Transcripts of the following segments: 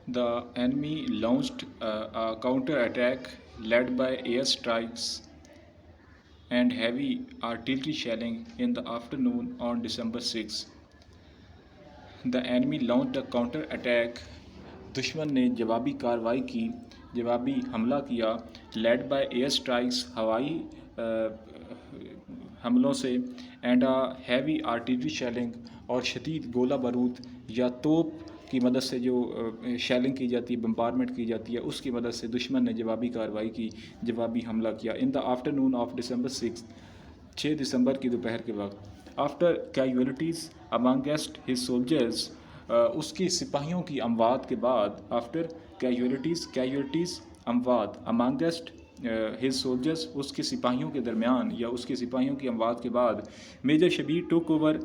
The enemy launched a counter-attack led by airstrikes and heavy artillery shelling in the afternoon on December 6. The enemy launched a counter-attack. दुश्मन ने जवाबी कार्रवाई की, जवाबी हमला किया, लेड बाय एयर स्ट्राइक्स, हवाई हमलों से, एंड हैवी आर्टिलरी शेलिंग, और शदीद गोला बारूद या तोप की मदद से जो शेलिंग की जाती है, बम्बारमेंट की जाती है, उसकी मदद से दुश्मन ने जवाबी कार्रवाई की, जवाबी हमला किया। In the afternoon of December 6, 6 दिसंबर की दोपहर के वक्त, after casualties amongst his soldiers, उसकी सिपाहियों की अमवात के बाद, आफ्टर कैजुअलिटीज़ अमवात, अमंगेस्ट हिज सोल्जर्स, उसके सिपाहियों के दरमियान या उसके सिपाहियों की अमवात के बाद, major Shabbir took over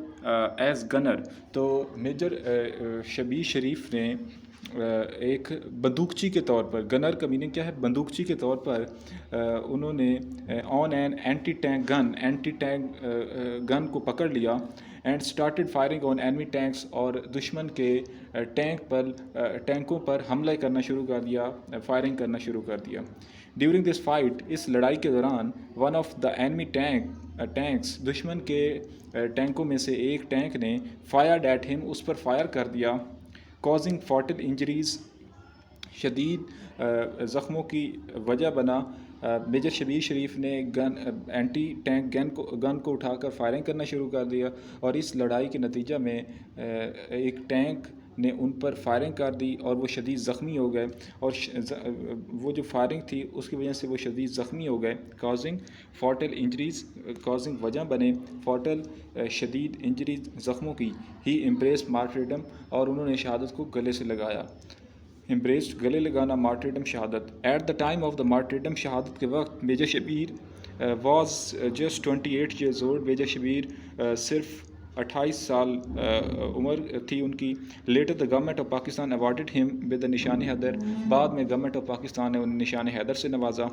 as gunner. तो मेजर शबीर शरीफ ने एक बंदूकची के तौर पर, गनर का मीनिंग क्या है, बंदूकची के तौर पर उन्होंने on an anti tank gun को पकड़ लिया, and started firing on enemy tanks, और दुश्मन के टैंकों पर हमला करना शुरू कर दिया, फायरिंग करना शुरू कर दिया। ड्यूरिंग दिस फाइट, इस लड़ाई के दौरान, one of the enemy tanks, दुश्मन के टैंकों में से एक टैंक ने फायर्ड एट हिम, उस पर फायर कर दिया, कॉजिंग फॉर्टल इंजरीज़, शदीद ज़ख्मों की वजह बना। मेजर शबीर शरीफ ने एंटी टैंक गन को उठाकर फायरिंग करना शुरू कर दिया, और इस लड़ाई के नतीजा में एक टैंक ने उन पर फायरिंग कर दी और वो शदीद ज़ख्मी हो गए, और वो जो फायरिंग थी उसकी वजह से वो शदीद ज़ख्मी हो गए, कॉजिंग फॉर्टल इंजरीज़, कॉजिंग वजह बने फॉर्टल शदीद इंजरीज, ज़ख्मों की। ही एम्ब्रेस्ड मार्टरडम, और उन्होंने शहादत को गले से लगाया। एम्ब्रेस्ड, गले लगाना, मार्टरडम, शहादत। At the time of the martyrdom, शहादत के वक्त, major Shabbir was just 28 years old, major Shabbir सिर्फ 28 साल उम्र थी उनकी। Later the government of Pakistan awarded him with the Nishan Haider, बाद में गवर्नमेंट ऑफ पाकिस्तान ने उन्हें निशान हैदर से नवाजा।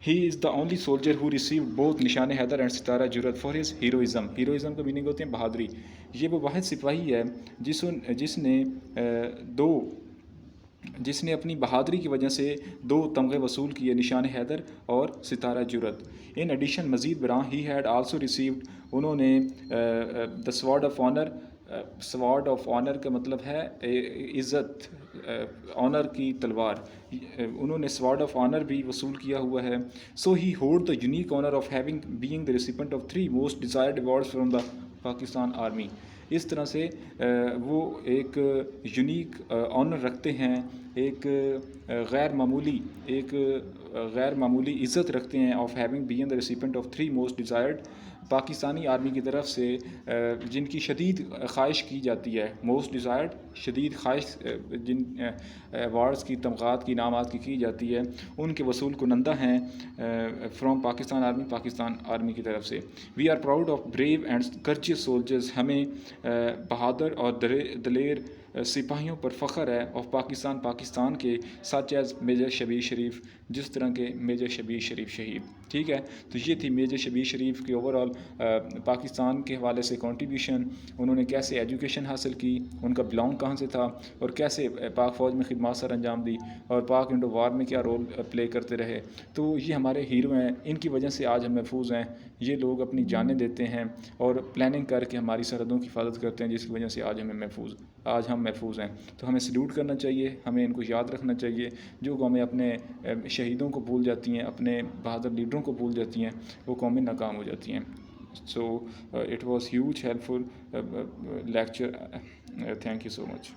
He is the only soldier who receive both Nishan Haider and Sitara Jurat for his heroism. Heroism का मीनिंग होते हैं बहादुरी। ये वो वाहिद सिपाही है जिसने अपनी बहादुरी की वजह से 2 तमग़े वसूल किए, निशान हैदर और सितारा जुरत। इन एडिशन मज़ीद बरां, ही हैड आल्सो रिसीव्ड, उन्होंने the sword of honour, sword of honour का मतलब है इज़्ज़त, ऑनर की तलवार, उन्होंने स्वॉर्ड ऑफ ऑनर भी वसूल किया हुआ है। So he hold the unique honour of having being the recipient of 3 most desired awards from the Pakistan army. इस तरह से वो एक यूनिक ऑनर रखते हैं, एक गैर मामूली इज़्ज़त रखते हैं, of having been the recipient of 3 most desired, Pakistani army की तरफ से जिनकी शदीद ख्वाहिश की जाती है, मोस्ट डिज़ायर्ड, शदीद ख्वाहिश जिन अवार्ड्स की, तमग़ात की, इनामात की जाती है, उनके वसूल कुनंदा हैं फ्रॉम पाकिस्तान आर्मी की तरफ से। We are proud of brave and courageous soldiers, हमें बहादुर और दलेर सिपाहियों पर फ़ख्र है, ऑफ पाकिस्तान के, सच एज़ मेजर शबीर शरीफ, जिस तरह के मेजर शबीर शरीफ शहीद। ठीक है, तो ये थी मेजर शबीर शरीफ की ओवरऑल पाकिस्तान के हवाले से कंट्रीब्यूशन, उन्होंने कैसे एजुकेशन हासिल की, उनका बिलोंग कहाँ से था, और कैसे पाक फ़ौज में खिदमत सर अंजाम दी, और पाक इंडो वार में क्या रोल प्ले करते रहे। तो ये हमारे हीरो हैं, इनकी वजह से आज हम महफूज हैं। ये लोग अपनी जानें देते हैं और प्लानिंग करके हमारी सरहदों की हिफाजत करते हैं, जिसकी वजह से आज हम महफूज हैं। तो हमें सल्यूट करना चाहिए, हमें इनको याद रखना चाहिए। जो कौमें अपने शहीदों को भूल जाती हैं, अपने बहादुर लीडरों को भूल जाती हैं, वो कौमें नाकाम हो जाती हैं। So it was huge helpful lecture, thank you so much.